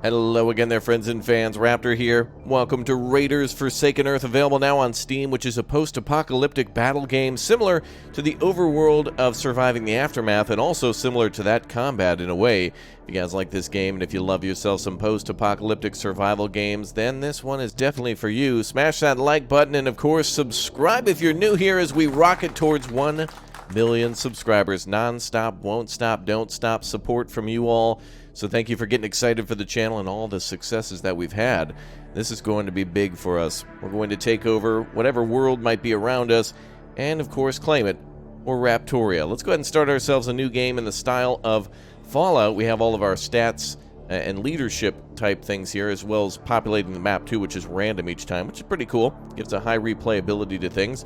Hello again there, friends and fans. Raptor here. Welcome to Raiders Forsaken Earth, available now on Steam, which is a post-apocalyptic battle game similar to the overworld of Surviving the Aftermath, and also similar to that combat in a way. If you guys like this game, and if you love yourself some post-apocalyptic survival games, then this one is definitely for you. Smash that like button, and of course, subscribe if you're new here as we rocket towards 1 million subscribers. Non-stop, won't stop, don't stop support from you all. So thank you for getting excited for the channel and all the successes that we've had. This is going to be big for us. We're going to take over whatever world might be around us and, of course, claim it, or Raptoria. Let's go ahead and start ourselves a new game in the style of Fallout. We have all of our stats and leadership type things here, as well as populating the map too, which is random each time, which is pretty cool. Gives a high replayability to things.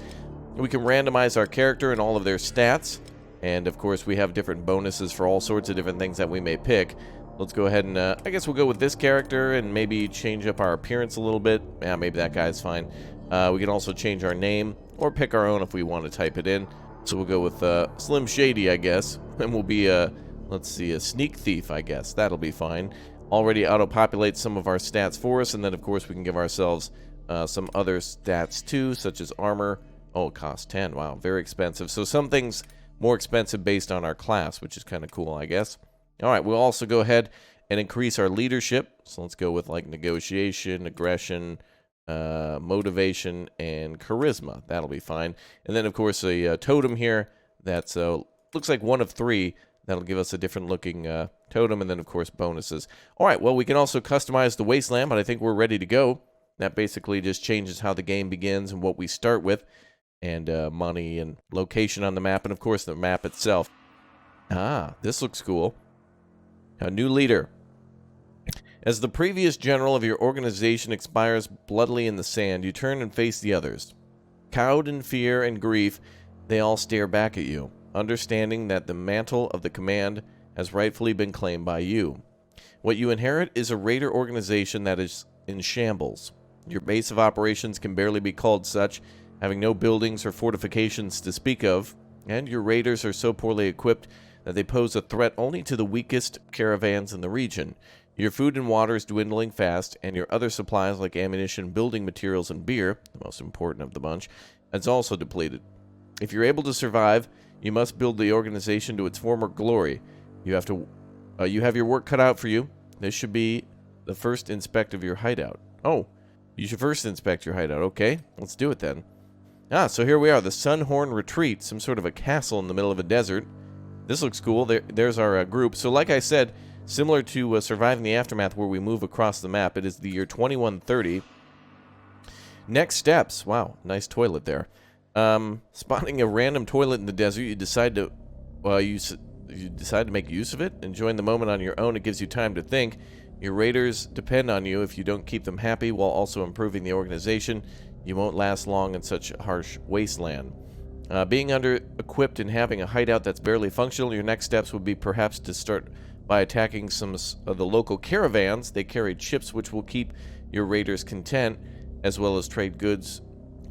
We can randomize our character and all of their stats. And, of course, we have different bonuses for all sorts of different things that we may pick. Let's go ahead and, I guess we'll go with this character and maybe change up our appearance a little bit. Yeah, maybe that guy's fine. We can also change our name or pick our own if we want to type it in. So we'll go with Slim Shady, I guess. And we'll be, let's see, a sneak thief, I guess. That'll be fine. Already auto-populates some of our stats for us. And then, of course, we can give ourselves some other stats, too, such as armor. Oh, it costs 10. Wow, very expensive. So some things more expensive based on our class, which is kind of cool, I guess. All right, we'll also go ahead and increase our leadership. So let's go with like negotiation, aggression, motivation, and charisma. That'll be fine. And then, of course, a totem here that's looks like one of 3. That'll give us a different looking totem, and then, of course, bonuses. All right, well, we can also customize the wasteland, but I think we're ready to go. That basically just changes how the game begins and what we start with, and money and location on the map, and, of course, the map itself. Ah, this looks cool. A new leader. As the previous general of your organization expires bloodily in the sand, you turn and face the others. Cowed in fear and grief, they all stare back at you, understanding that the mantle of the command has rightfully been claimed by you. What you inherit is a raider organization that is in shambles. Your base of operations can barely be called such, having no buildings or fortifications to speak of, and your raiders are so poorly equipped that they pose a threat only to the weakest caravans in the region. Your food and water is dwindling fast, and your other supplies like ammunition, building materials, and beer, the most important of the bunch, is also depleted. If you're able to survive, you must build the organization to its former glory. You have your work cut out for you. This should be the first inspect of your hideout. Oh, you should first inspect your hideout. Okay, let's do it then. Ah, so here we are, the Sunhorn Retreat, some sort of a castle in the middle of a desert. This looks cool. There's our group. So like I said, similar to Surviving the Aftermath, where we move across the map, it is the year 2130. Next steps. Wow, nice toilet there. Spotting a random toilet in the desert, you decide to make use of it, enjoying the moment on your own. It gives you time to think. Your raiders depend on you. If you don't keep them happy while also improving the organization, you won't last long in such a harsh wasteland. Being under-equipped and having a hideout that's barely functional, your next steps would be perhaps to start by attacking some of the local caravans. They carry chips which will keep your raiders content, as well as trade goods,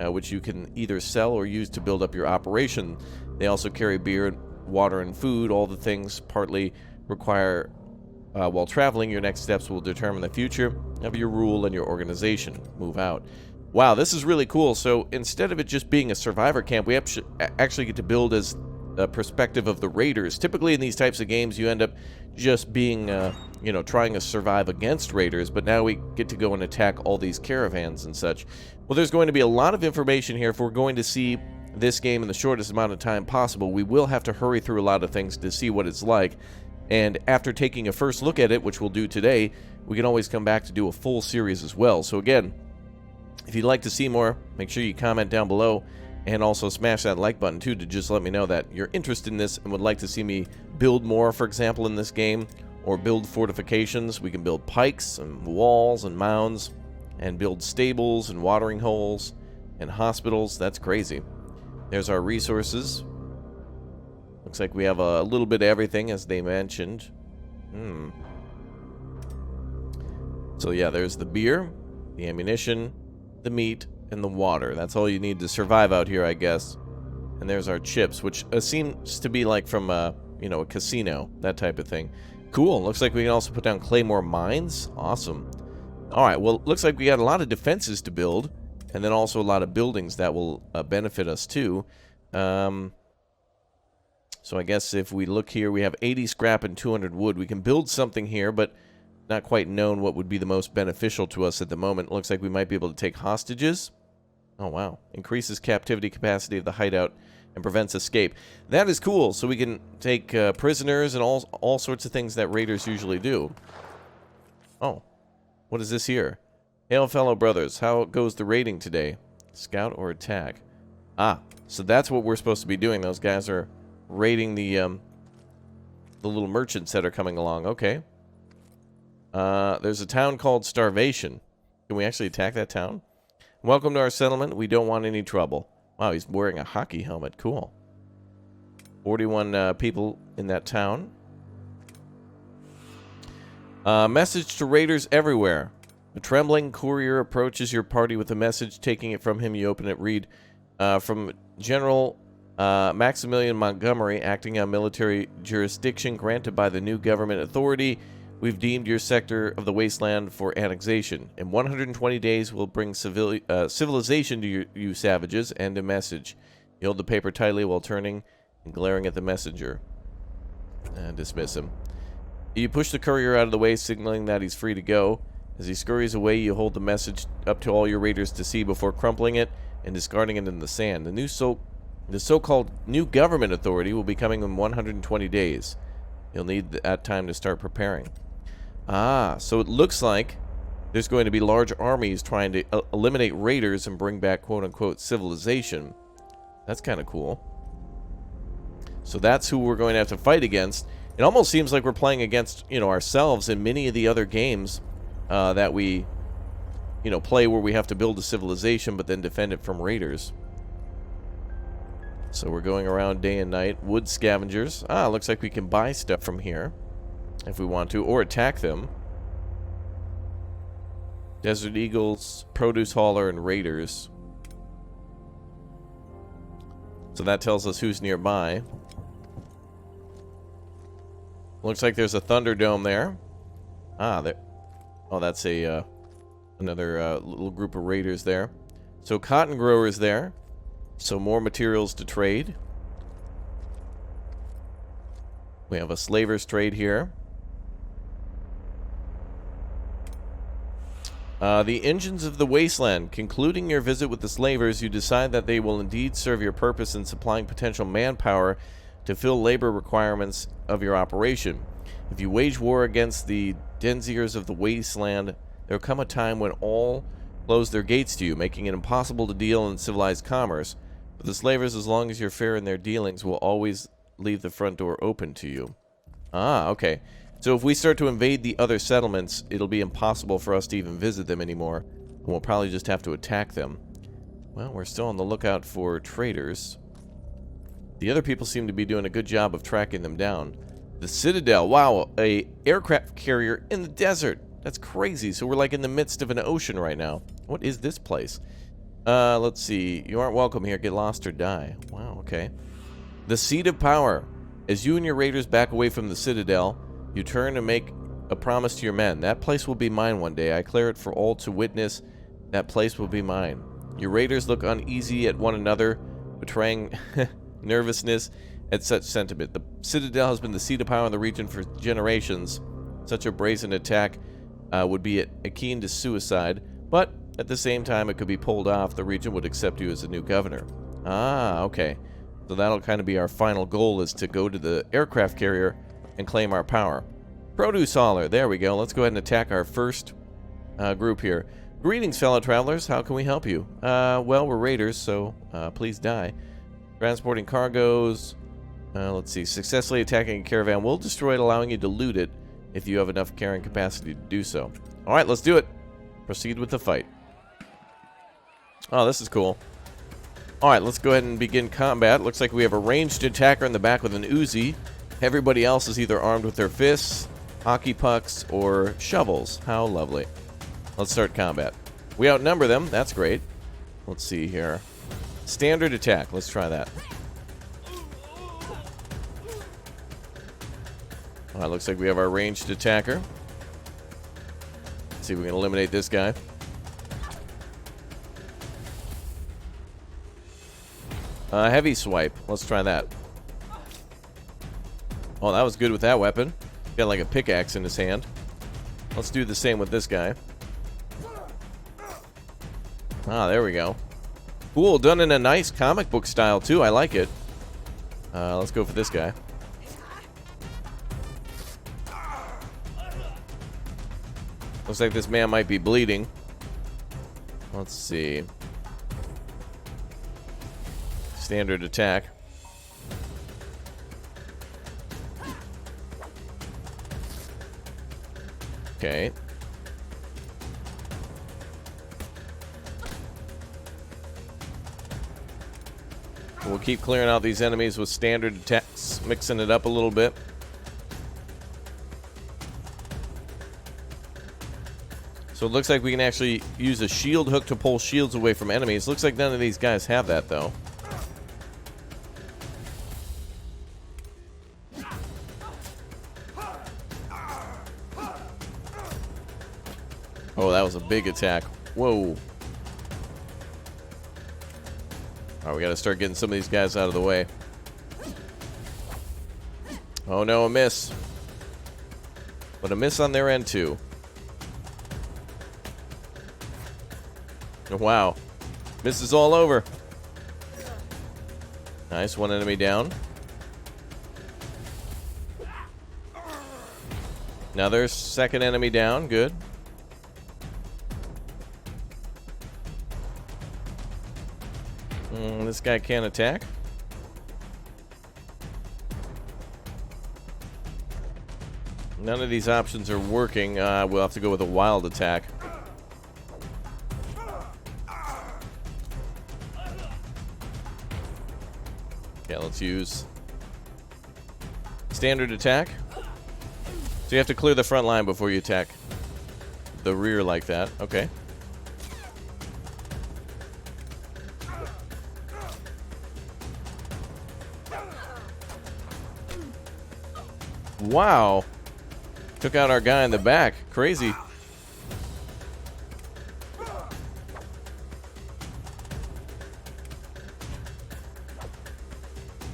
which you can either sell or use to build up your operation. They also carry beer, water, and food, all the things partly require while traveling. Your next steps will determine the future of your rule and your organization. Move out. Wow, this is really cool. So instead of it just being a survivor camp, we actually get to build as a perspective of the raiders. Typically in these types of games, you end up just being, trying to survive against raiders, but now we get to go and attack all these caravans and such. Well, there's going to be a lot of information here if we're going to see this game in the shortest amount of time possible. We will have to hurry through a lot of things to see what it's like. And after taking a first look at it, which we'll do today, we can always come back to do a full series as well. So again, if you'd like to see more, make sure you comment down below, and also smash that like button too to just let me know that you're interested in this and would like to see me build more, for example, in this game, or build fortifications. We can build pikes and walls and mounds, and build stables and watering holes and hospitals. That's crazy. There's our resources. Looks like we have a little bit of everything, as they mentioned. So yeah, there's the beer, the ammunition, the meat, and the water. That's all you need to survive out here, I guess. And there's our chips, which seems to be like from a casino, that type of thing. Cool. Looks like we can also put down claymore mines. Awesome. All right. Well, looks like we got a lot of defenses to build, and then also a lot of buildings that will benefit us too. So I guess if we look here, we have 80 scrap and 200 wood. We can build something here, but not quite known what would be the most beneficial to us at the moment. Looks like we might be able to take hostages. Oh, wow. Increases captivity capacity of the hideout and prevents escape. That is cool. So we can take prisoners and all sorts of things that raiders usually do. Oh, what is this here? Hail, fellow brothers. How goes the raiding today? Scout or attack? Ah, so that's what we're supposed to be doing. Those guys are raiding the little merchants that are coming along. Okay. There's a town called Starvation. Can we actually attack that town? Welcome to our settlement. We don't want any trouble. Wow, he's wearing a hockey helmet. Cool. 41 people in that town. Message to raiders everywhere. A trembling courier approaches your party with a message. Taking it from him, you open it. Read. From General Maximilian Montgomery, acting on military jurisdiction granted by the new government authority, we've deemed your sector of the wasteland for annexation. In 120 days, we'll bring civilization to you savages, and a message. You hold the paper tightly while turning and glaring at the messenger. Dismiss him. You push the courier out of the way, signaling that he's free to go. As he scurries away, you hold the message up to all your raiders to see before crumpling it and discarding it in the sand. The so-called new government authority will be coming in 120 days. You'll need that time to start preparing. Ah, so it looks like there's going to be large armies trying to eliminate raiders and bring back quote-unquote civilization. That's kind of cool. So that's who we're going to have to fight against. It almost seems like we're playing against, ourselves in many of the other games that we, play, where we have to build a civilization but then defend it from raiders. So we're going around day and night. Wood scavengers. Ah, looks like we can buy stuff from here if we want to, or attack them. Desert Eagles, Produce Hauler, and Raiders. So that tells us who's nearby. Looks like there's a Thunderdome there. Ah, there. Oh, that's a another little group of raiders there. So cotton growers there. So more materials to trade. We have a slaver's trade here. The engines of the wasteland. Concluding your visit with the slavers, you decide that they will indeed serve your purpose in supplying potential manpower to fill labor requirements of your operation. If you wage war against the denziers of the wasteland, there will come a time when all close their gates to you, making it impossible to deal in civilized commerce. But the slavers, as long as you're fair in their dealings, will always leave the front door open to you. Ah, okay. So if we start to invade the other settlements, it'll be impossible for us to even visit them anymore. And we'll probably just have to attack them. Well, we're still on the lookout for traders. The other people seem to be doing a good job of tracking them down. The Citadel. Wow, a aircraft carrier in the desert. That's crazy. So we're like in the midst of an ocean right now. What is this place? Let's see. You aren't welcome here. Get lost or die. Wow, okay. The Seat of Power. As you and your raiders back away from the Citadel, you turn and make a promise to your men. That place will be mine one day. I declare it for all to witness. That place will be mine. Your raiders look uneasy at one another, betraying nervousness at such sentiment. The Citadel has been the seat of power in the region for generations. Such a brazen attack would be akin to suicide, but at the same time it could be pulled off. The region would accept you as a new governor. Ah, okay. So that'll kind of be our final goal, is to go to the aircraft carrier and claim our power. Produce hauler. There we go. Let's go ahead and attack our first group here. Greetings, fellow travelers. How can we help you? Well, we're raiders, so please die. Transporting cargoes. Let's see. Successfully attacking a caravan will destroy it, allowing you to loot it if you have enough carrying capacity to do so. All right, let's do it. Proceed with the fight. Oh, this is cool. All right, let's go ahead and begin combat. Looks like we have a ranged attacker in the back with an Uzi. Everybody else is either armed with their fists, hockey pucks, or shovels. How lovely. Let's start combat. We outnumber them. That's great. Let's see here. Standard attack. Let's try that. Alright, looks like we have our ranged attacker. Let's see if we can eliminate this guy. Heavy swipe. Let's try that. Oh, that was good with that weapon. Got like a pickaxe in his hand. Let's do the same with this guy. Ah, there we go. Cool, done in a nice comic book style too. I like it. Let's go for this guy. Looks like this man might be bleeding. Let's see. Standard attack. Okay. We'll keep clearing out these enemies with standard attacks, mixing it up a little bit. So it looks like we can actually use a shield hook to pull shields away from enemies. Looks like none of these guys have that, though. Oh, that was a big attack. Whoa. Alright, we gotta start getting some of these guys out of the way. Oh no, a miss. But a miss on their end, too. Wow. Misses all over. Nice, one enemy down. Another second enemy down, good. This guy can't attack. None of these options are working. We'll have to go with a wild attack. Yeah, let's use standard attack. So you have to clear the front line before you attack the rear like that. Okay. Wow. Took out our guy in the back. Crazy.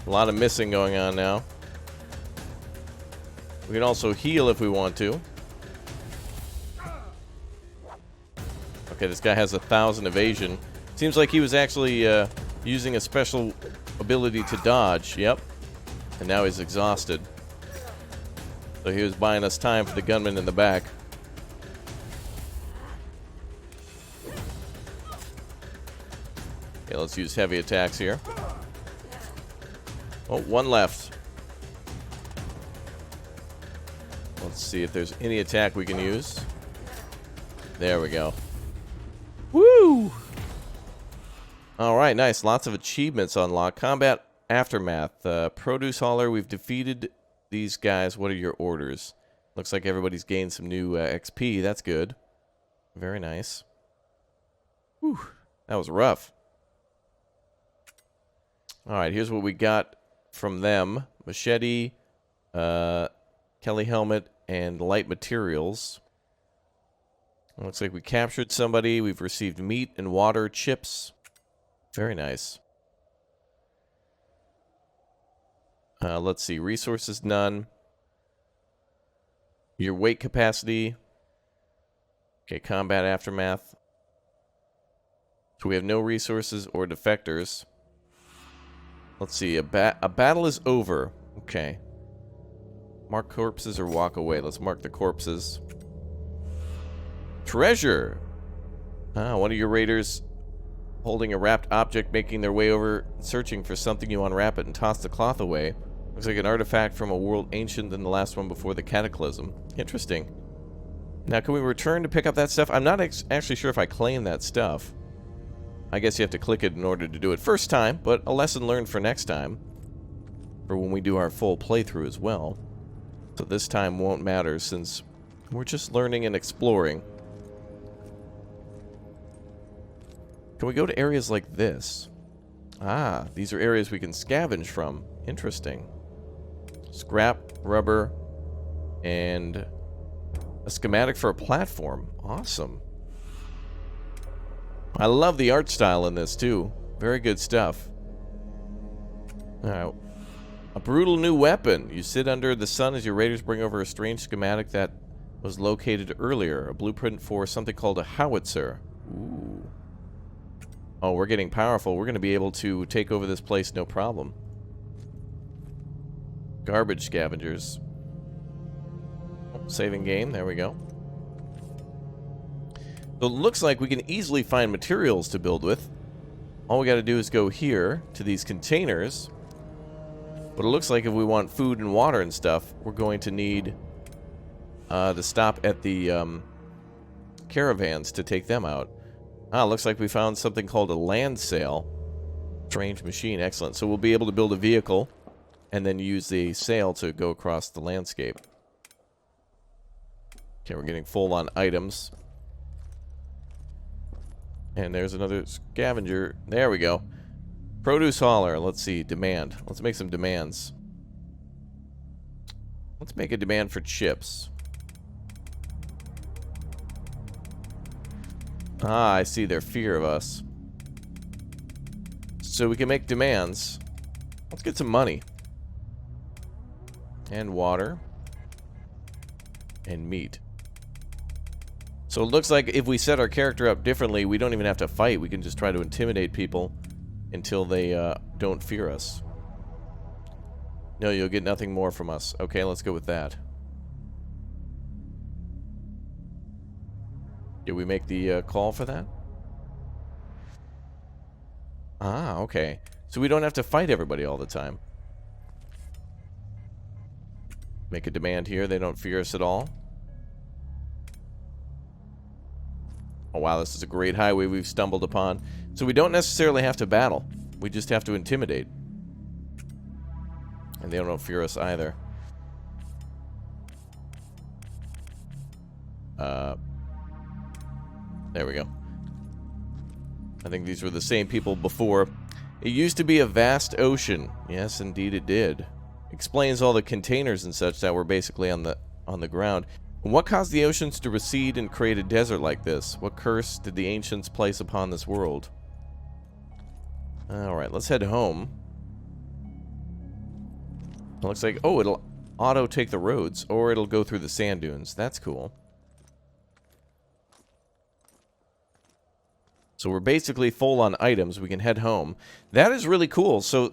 A lot of missing going on now. We can also heal if we want to. Okay, this guy has 1,000 evasion. Seems like he was actually using a special ability to dodge. Yep. And now he's exhausted. So he was buying us time for the gunman in the back. Okay, let's use heavy attacks here. Oh, one left. Let's see if there's any attack we can use. There we go. Woo! Alright, nice. Lots of achievements unlocked. Combat Aftermath. Produce Hauler, we've defeated these guys. What are your orders? Looks like everybody's gained some new XP. That's good. Very nice. Whew. That was rough. Alright, here's what we got from them. Machete, Kelly helmet, and light materials. Looks like we captured somebody. We've received meat and water, chips. Very nice. Let's see. Resources, none. Your weight capacity. Okay, combat aftermath. So we have no resources or defectors. Let's see. A battle is over. Okay. Mark corpses or walk away. Let's mark the corpses. Treasure. One of your raiders holding a wrapped object, making their way over, searching for something. You unwrap it and toss the cloth away. Looks like an artifact from a world ancient than the last one before the cataclysm. Interesting. Now, can we return to pick up that stuff? I'm not actually sure if I claim that stuff. I guess you have to click it in order to do it first time, but a lesson learned for next time. For when we do our full playthrough as well. So this time won't matter since we're just learning and exploring. Can we go to areas like this? Ah, these are areas we can scavenge from. Interesting. Scrap, rubber, And a schematic for a platform. Awesome. I love the art style in this, too. Very good stuff. Alright. A brutal new weapon. You sit under the sun as your raiders bring over a strange schematic that was located earlier. A blueprint for something called a howitzer. Ooh. Oh, we're getting powerful. We're going to be able to take over this place no problem. Garbage scavengers. Oh, saving game. There we go. So it looks like we can easily find materials to build with. All we got to do is go here to these containers. But it looks like if we want food and water and stuff, we're going to need to stop at the caravans to take them out. Ah, looks like we found something called a land sail. Strange machine, excellent. So we'll be able to build a vehicle and then use the sail to go across the landscape. Okay, we're getting full on items. And there's another scavenger. There we go. Produce hauler. Let's see. Demand. Let's make some demands. Let's make a demand for chips. Ah, I see their fear of us. So we can make demands. Let's get some money. And water. And meat. So it looks like if we set our character up differently, we don't even have to fight. We can just try to intimidate people until they don't fear us. No, you'll get nothing more from us. Okay, let's go with that. Did we make the call for that? Ah, okay. So we don't have to fight everybody all the time. Make a demand here. They don't fear us at all. Oh, wow, this is a great highway we've stumbled upon. So we don't necessarily have to battle. We just have to intimidate. And they don't fear us either. There we go. I think these were the same people before. It used to be a vast ocean. Yes, indeed it did. Explains all the containers and such that were basically on the ground. What caused the oceans to recede and create a desert like this? What curse did the ancients place upon this world? Alright, let's head home. It looks like... Oh, it'll auto-take the roads, or it'll go through the sand dunes. That's cool. So we're basically full on items. We can head home. That is really cool. So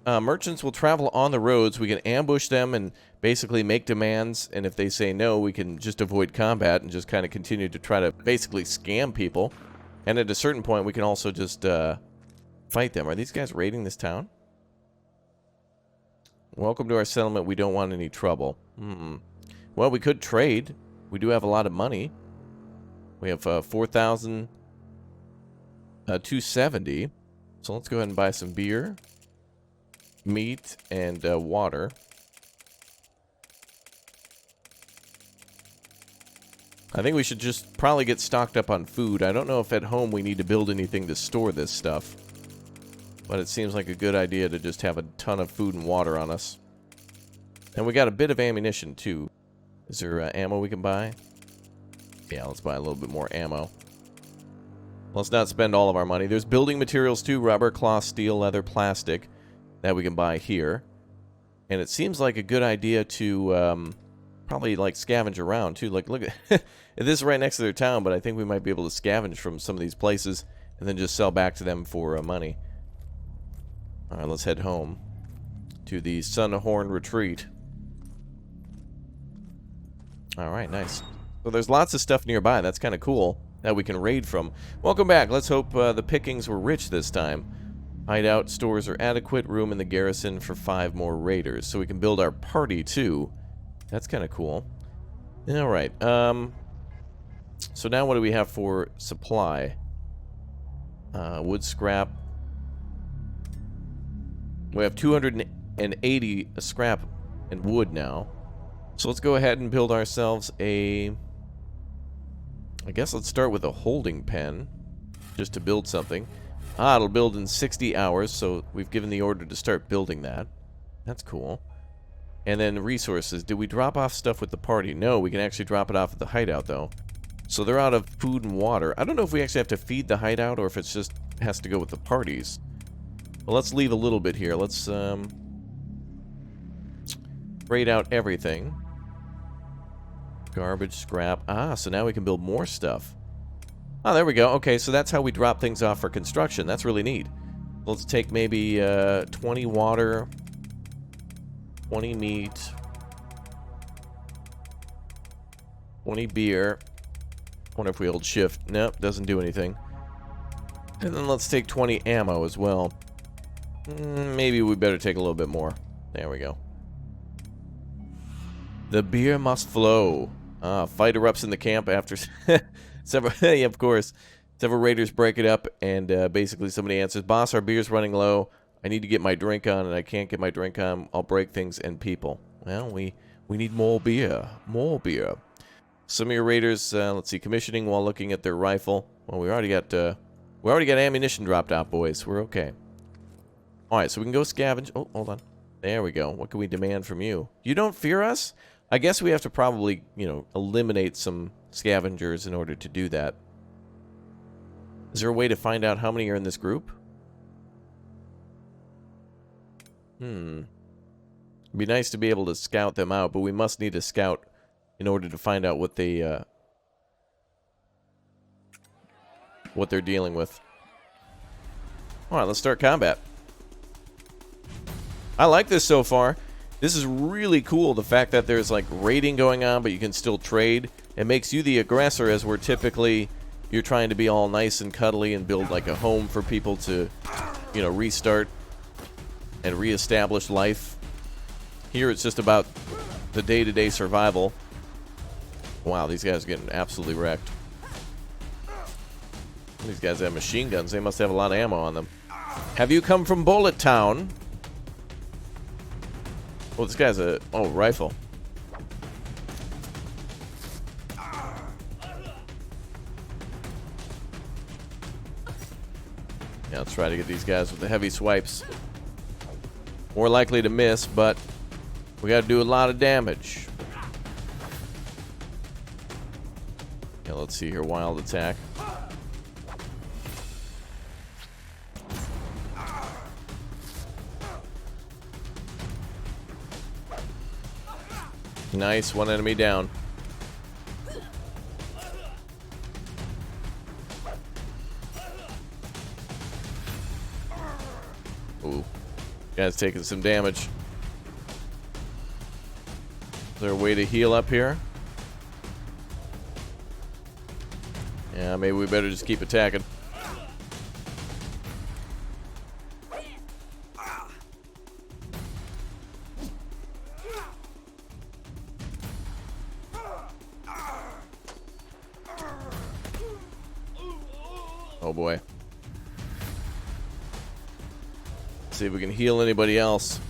merchants will travel on the roads. We can ambush them and basically make demands. And if they say no, we can just avoid combat and just kind of continue to try to basically scam people. And at a certain point, we can also just fight them. Are these guys raiding this town? Welcome to our settlement. We don't want any trouble. Well, we could trade. We do have a lot of money. We have 4,270. So let's go ahead and buy some beer, meat, and water. I think we should just probably get stocked up on food. I don't know if at home we need to build anything to store this stuff. But it seems like a good idea to just have a ton of food and water on us. And we got a bit of ammunition, too. Is there ammo we can buy? Yeah, let's buy a little bit more ammo. Let's not spend all of our money. There's building materials, too. Rubber, cloth, steel, leather, plastic. That we can buy here. And it seems like a good idea to probably, like, scavenge around, too. Like, look at... This is right next to their town, but I think we might be able to scavenge from some of these places and then just sell back to them for money. Alright, let's head home to the Sunhorn Retreat. Alright, nice. So there's lots of stuff nearby. That's kind of cool that we can raid from. Welcome back. Let's hope the pickings were rich this time. Hideout stores are adequate. Room in the garrison for 5 more raiders. So we can build our party, too. That's kind of cool. Alright, so now what do we have for supply? Wood scrap. We have 280 scrap and wood now. So let's go ahead and build ourselves a... I guess let's start with a holding pen. Just to build something. Ah, it'll build in 60 hours, so we've given the order to start building that. That's cool. And then resources. Did we drop off stuff with the party? No, we can actually drop it off at the hideout, though. So they're out of food and water. I don't know if we actually have to feed the hideout or if it's just has to go with the parties. Well, let's leave a little bit here. Let's trade out everything. Garbage, scrap. Ah, so now we can build more stuff. Oh, there we go. Okay, so that's how we drop things off for construction. That's really neat. Let's take maybe 20 water, 20 meat, 20 beer. Wonder if we hold shift. Nope, doesn't do anything. And then let's take 20 ammo as well. Maybe we better take a little bit more. There we go. The beer must flow. Fight erupts in the camp after several... yeah, of course. Several raiders break it up, and basically somebody answers, "Boss, our beer's running low. I need to get my drink on, and I can't get my drink on. I'll break things and people." Well, we need more beer. More beer. Some of your raiders, let's see, commissioning while looking at their rifle. Well, we already got ammunition dropped out, boys. We're okay. All right, so we can go scavenge. Oh, hold on. There we go. What can we demand from you? You don't fear us? I guess we have to probably, eliminate some scavengers in order to do that. Is there a way to find out how many are in this group? It'd be nice to be able to scout them out, but we must need a scout in order to find out what they're dealing with. All right, let's start combat. I like this so far. This is really cool, the fact that there's like raiding going on, but you can still trade. It makes you the aggressor, as we're typically, you're trying to be all nice and cuddly and build like a home for people to, restart and reestablish life. Here it's just about the day-to-day survival. Wow, these guys are getting absolutely wrecked. These guys have machine guns. They must have a lot of ammo on them. Have you come from Bullet Town? Oh, this guy's a... Oh, rifle. Yeah, let's try to get these guys with the heavy swipes. More likely to miss, but we got to do a lot of damage. Yeah, let's see here. Wild attack. Nice, one enemy down. Ooh, guy's taking some damage. Is there a way to heal up here? Yeah, maybe we better just keep attacking. Oh boy. See if we can heal anybody else.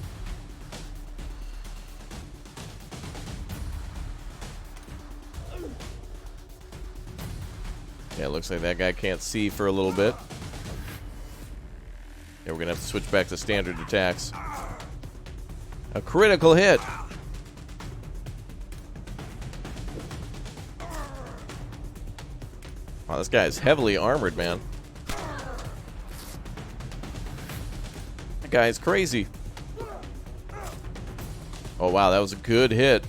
Yeah, it looks like that guy can't see for a little bit. Yeah, we're gonna have to switch back to standard attacks. A critical hit. Wow, this guy is heavily armored, man. That guy is crazy. Oh, wow, that was a good hit.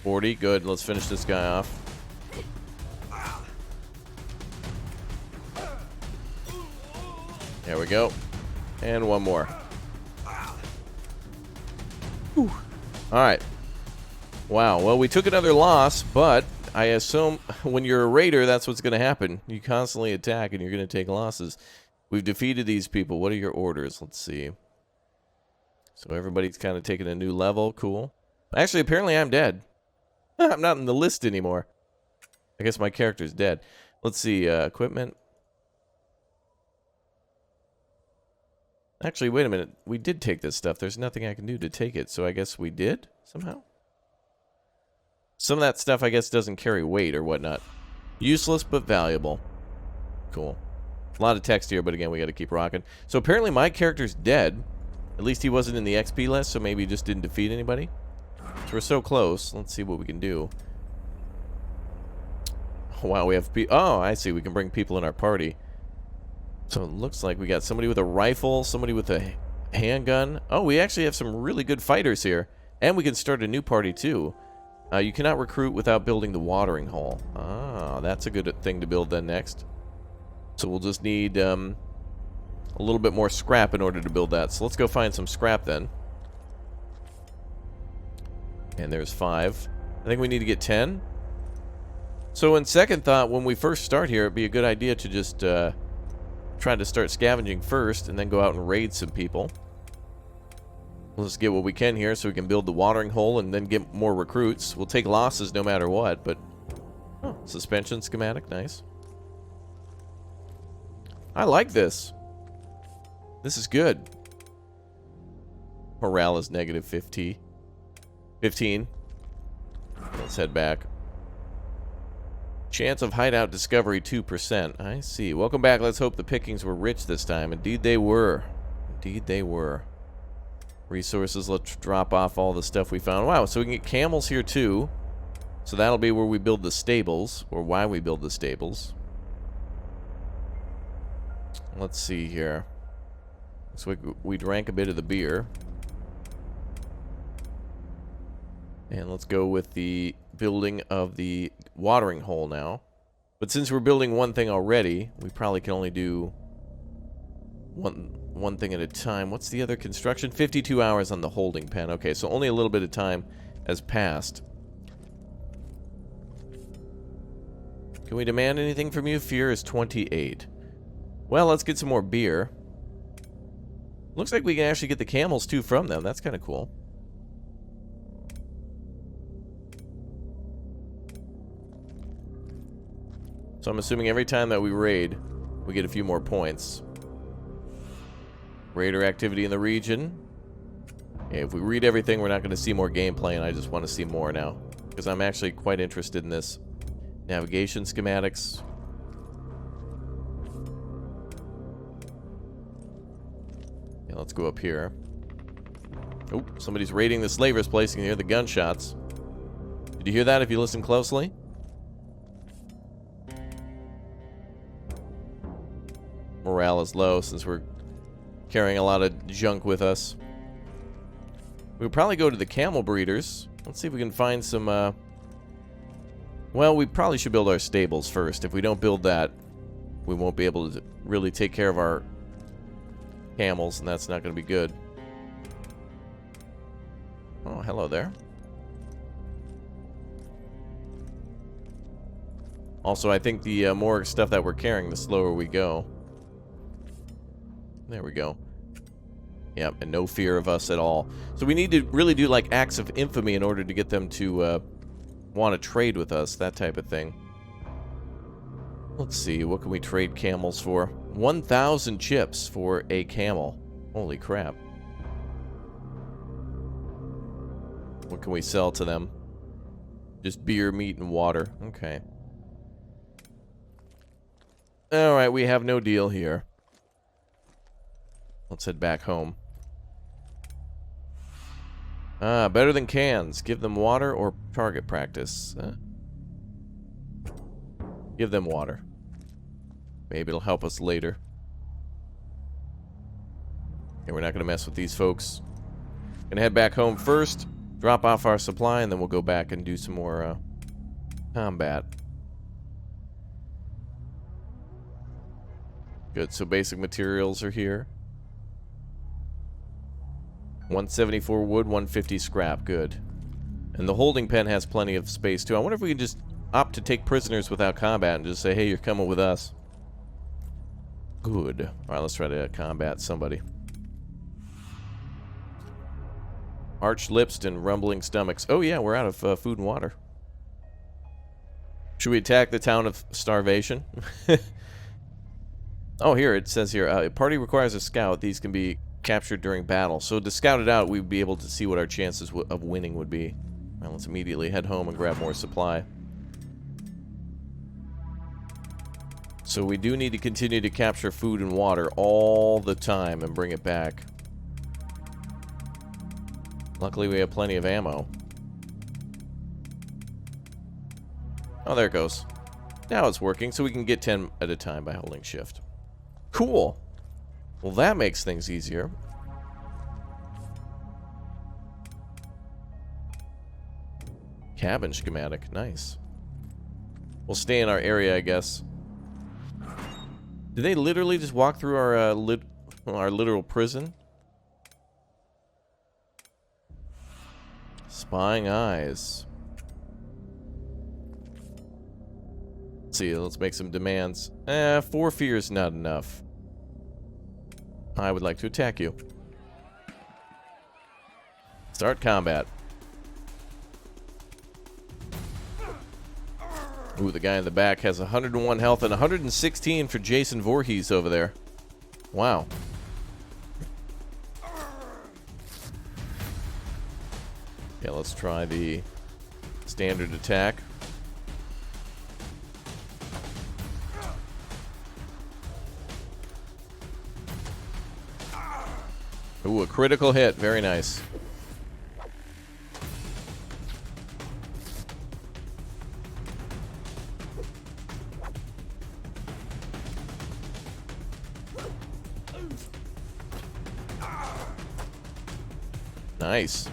$40, good. Let's finish this guy off. There we go. And one more. Whew. All right. Wow. Well, we took another loss, but I assume when you're a raider, that's what's going to happen. You constantly attack, and you're going to take losses. We've defeated these people. What are your orders? Let's see. So everybody's kind of taking a new level. Cool. Actually, apparently I'm dead. I'm not in the list anymore. I guess my character's dead. Let's see. Equipment. Actually, wait a minute. We did take this stuff. There's nothing I can do to take it, so I guess we did somehow. Some of that stuff, I guess, doesn't carry weight or whatnot. Useless but valuable. Cool. A lot of text here, but again, we got to keep rocking. So apparently my character's dead. At least he wasn't in the XP list, so maybe he just didn't defeat anybody. So we're so close. Let's see what we can do. Wow, we have... Oh, I see. We can bring people in our party. So it looks like we got somebody with a rifle, somebody with a handgun. Oh, we actually have some really good fighters here. And we can start a new party, too. You cannot recruit without building the watering hole. Ah, that's a good thing to build then next. So we'll just need a little bit more scrap in order to build that. So let's go find some scrap then. And there's 5. I think we need to get 10. So in second thought, when we first start here, it'd be a good idea to just try to start scavenging first and then go out and raid some people. Let's get what we can here so we can build the watering hole and then get more recruits. We'll take losses no matter what, but... Oh, suspension schematic, nice. I like this. This is good. Morale is negative 15. Let's head back. Chance of hideout discovery 2%. I see. Welcome back. Let's hope the pickings were rich this time. Indeed they were. Indeed they were. Resources. Let's drop off all the stuff we found. Wow, so we can get camels here too. So that'll be where we build the stables, or why we build the stables. Let's see here. Looks like we drank a bit of the beer. And let's go with the building of the watering hole now. But since we're building one thing already, we probably can only do one thing at a time. What's the other construction? 52 hours on the holding pen. Okay, so only a little bit of time has passed. Can we demand anything from you? Fear is 28. Well, let's get some more beer. Looks like we can actually get the camels too from them. That's kind of cool. So I'm assuming every time that we raid, we get a few more points. Raider activity in the region. Okay, if we read everything, we're not going to see more gameplay, and I just want to see more now. Because I'm actually quite interested in this. Navigation schematics. Yeah, let's go up here. Oh, somebody's raiding the slaver's place. You can hear the gunshots. Did you hear that if you listen closely? Morale is low since we're carrying a lot of junk with us. We'll probably go to the camel breeders. Let's see if we can find some, well, we probably should build our stables first. If we don't build that, we won't be able to really take care of our camels, and that's not going to be good. Oh, hello there. Also, I think the more stuff that we're carrying, the slower we go. There we go. Yep, and no fear of us at all. So we need to really do like acts of infamy in order to get them to want to trade with us, that type of thing. Let's see, what can we trade camels for? 1,000 chips for a camel. Holy crap. What can we sell to them? Just beer, meat, and water. Okay. Alright, we have no deal here. Let's head back home. Ah, better than cans. Give them water or target practice. Give them water. Maybe it'll help us later. Okay, we're not going to mess with these folks. Gonna head back home first, drop off our supply, and then we'll go back and do some more combat. Good, so basic materials are here. 174 wood, 150 scrap. Good. And the holding pen has plenty of space, too. I wonder if we can just opt to take prisoners without combat and just say, hey, you're coming with us. Good. Alright, let's try to combat somebody. Arched lips and rumbling stomachs. Oh, yeah, we're out of food and water. Should we attack the town of starvation? Oh, here, it says here, a party requires a scout. These can be captured during battle. So to scout it out, we'd be able to see what our chances of winning would be. Well, let's immediately head home and grab more supply. So we do need to continue to capture food and water all the time and bring it back. Luckily, we have plenty of ammo. Oh, there it goes. Now it's working, so we can get 10 at a time by holding shift. Cool. Well, that makes things easier. Cabin schematic. Nice. We'll stay in our area, I guess. Did they literally just walk through our literal prison? Spying eyes. Let's see, let's make some demands. 4 fear is not enough. I would like to attack you. Start combat. Ooh, the guy in the back has 101 health and 116 for Jason Voorhees over there. Wow. Yeah, let's try the standard attack. Ooh, a critical hit. Very nice. Nice.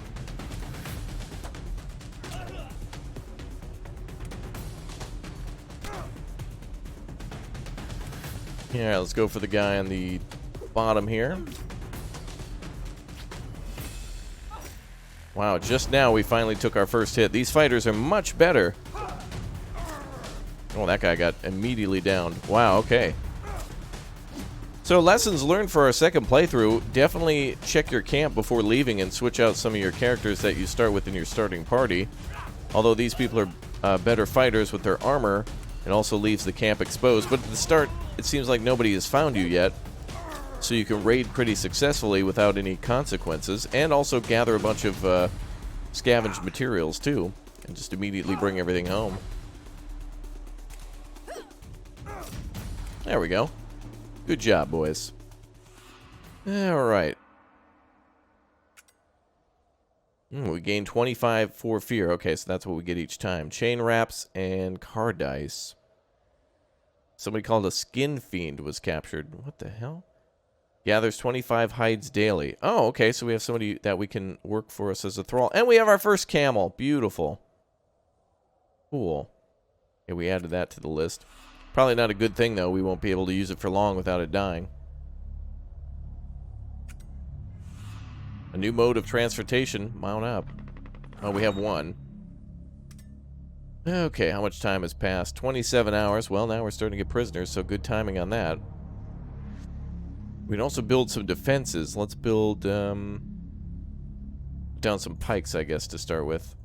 Yeah, let's go for the guy on the bottom here. Wow, just now we finally took our first hit. These fighters are much better. Oh, that guy got immediately downed. Wow, okay. So lessons learned for our second playthrough. Definitely check your camp before leaving and switch out some of your characters that you start with in your starting party. Although these people are better fighters with their armor, it also leaves the camp exposed. But at the start, it seems like nobody has found you yet. So you can raid pretty successfully without any consequences. And also gather a bunch of scavenged materials too. And just immediately bring everything home. There we go. Good job, boys. Alright. We gain 25 for fear. Okay, so that's what we get each time. Chain wraps and card dice. Somebody called a skin fiend was captured. What the hell? Gathers 25 hides daily. Oh, okay, so we have somebody that we can work for us as a thrall. And we have our first camel. Beautiful. Cool. Yeah, we added that to the list. Probably not a good thing, though. We won't be able to use it for long without it dying. A new mode of transportation. Mount up. Oh, we have one. Okay, how much time has passed? 27 hours. Well, now we're starting to get prisoners, so good timing on that. We can also build some defenses. Let's build down some pikes, I guess, to start with.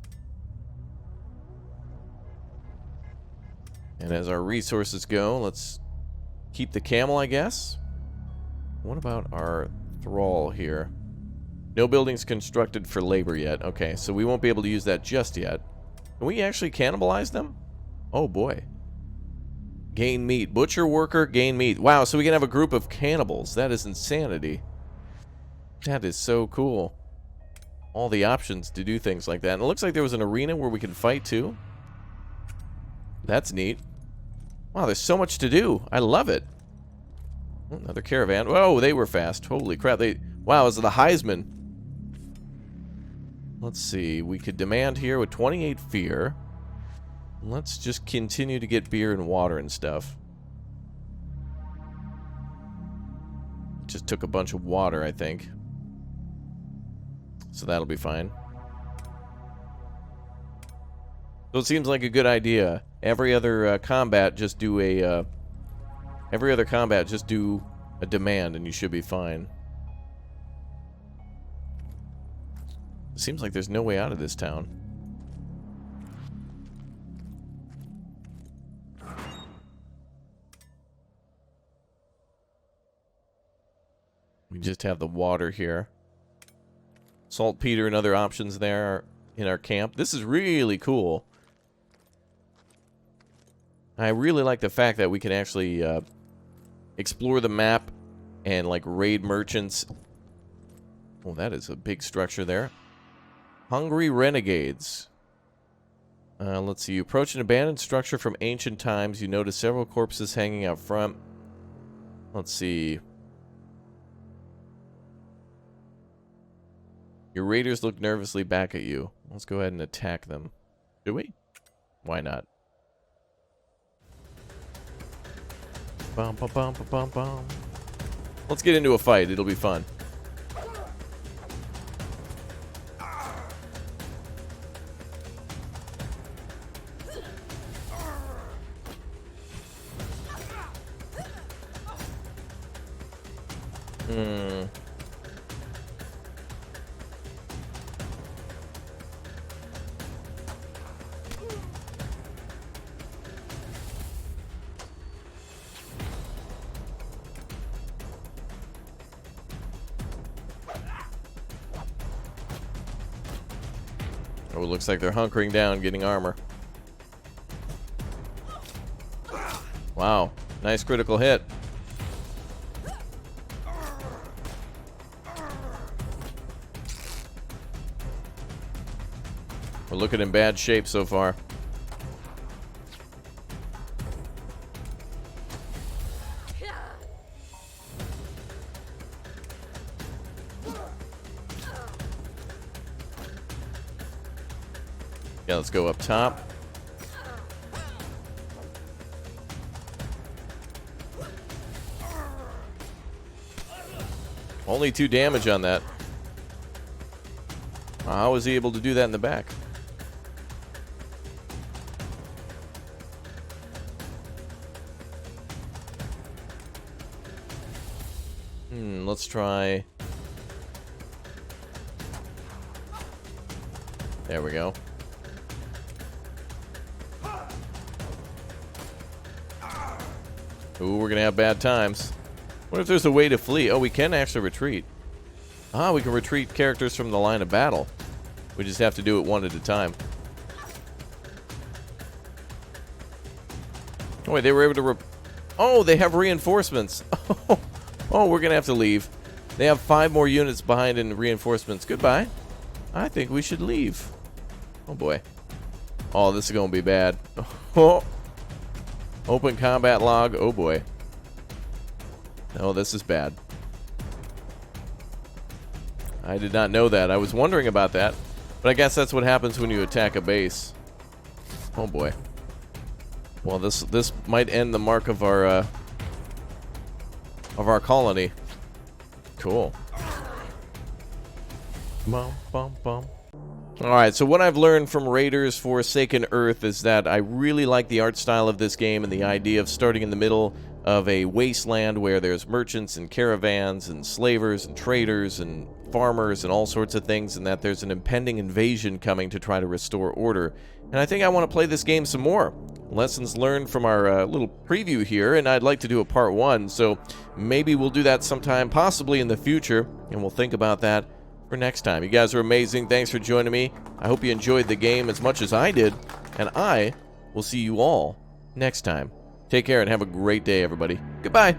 And as our resources go, let's keep the camel, I guess. What about our thrall here? No buildings constructed for labor yet. Okay, so we won't be able to use that just yet. Can we actually cannibalize them? Oh, boy. Gain meat. Butcher, worker, gain meat. Wow, so we can have a group of cannibals. That is insanity. That is so cool. All the options to do things like that. And it looks like there was an arena where we can fight, too. That's neat. Wow, there's so much to do. I love it. Another caravan. Oh, they were fast. Holy crap. Wow, this is the Heisman. Let's see. We could demand here with 28 fear. Let's just continue to get beer and water and stuff. Just took a bunch of water, I think. So that'll be fine. So it seems like a good idea. Every other combat, just do a demand, and you should be fine. It seems like there's no way out of this town. We just have the water here. Saltpeter and other options there in our camp. This is really cool. I really like the fact that we can actually explore the map and, like, raid merchants. Oh, that is a big structure there. Hungry Renegades. Let's see. You approach an abandoned structure from ancient times. You notice several corpses hanging out front. Let's see. Your raiders look nervously back at you. Let's go ahead and attack them. Do we? Why not? Bum, bum, bum, bum, bum, bum. Let's get into a fight. It'll be fun. Oh, it looks like they're hunkering down, getting armor. Wow, nice critical hit. We're looking in bad shape so far. Yeah, let's go up top. Only 2 damage on that. How was he able to do that in the back? Let's try. There we go. Ooh, we're gonna have bad times. What if there's a way to flee? Oh, we can actually retreat. Ah, we can retreat characters from the line of battle. We just have to do it one at a time. Oh, wait, they were able to... Oh, they have reinforcements. Oh, we're gonna have to leave. They have 5 more units behind in reinforcements. Goodbye. I think we should leave. Oh, boy. Oh, this is gonna be bad. Oh. Open combat log. Oh, boy. No, this is bad. I did not know that. I was wondering about that. But I guess that's what happens when you attack a base. Oh, boy. Well, this might end the mark of our colony. Cool. Bum, bum, bum. Alright, so what I've learned from Raiders Forsaken Earth is that I really like the art style of this game and the idea of starting in the middle of a wasteland where there's merchants and caravans and slavers and traders and farmers and all sorts of things, and that there's an impending invasion coming to try to restore order. And I think I want to play this game some more. Lessons learned from our little preview here, and I'd like to do a part 1, so maybe we'll do that sometime, possibly in the future, and we'll think about that for next time. You guys are amazing. Thanks for joining me. I hope you enjoyed the game as much as I did, and I will see you all next time. Take care and have a great day, everybody. Goodbye.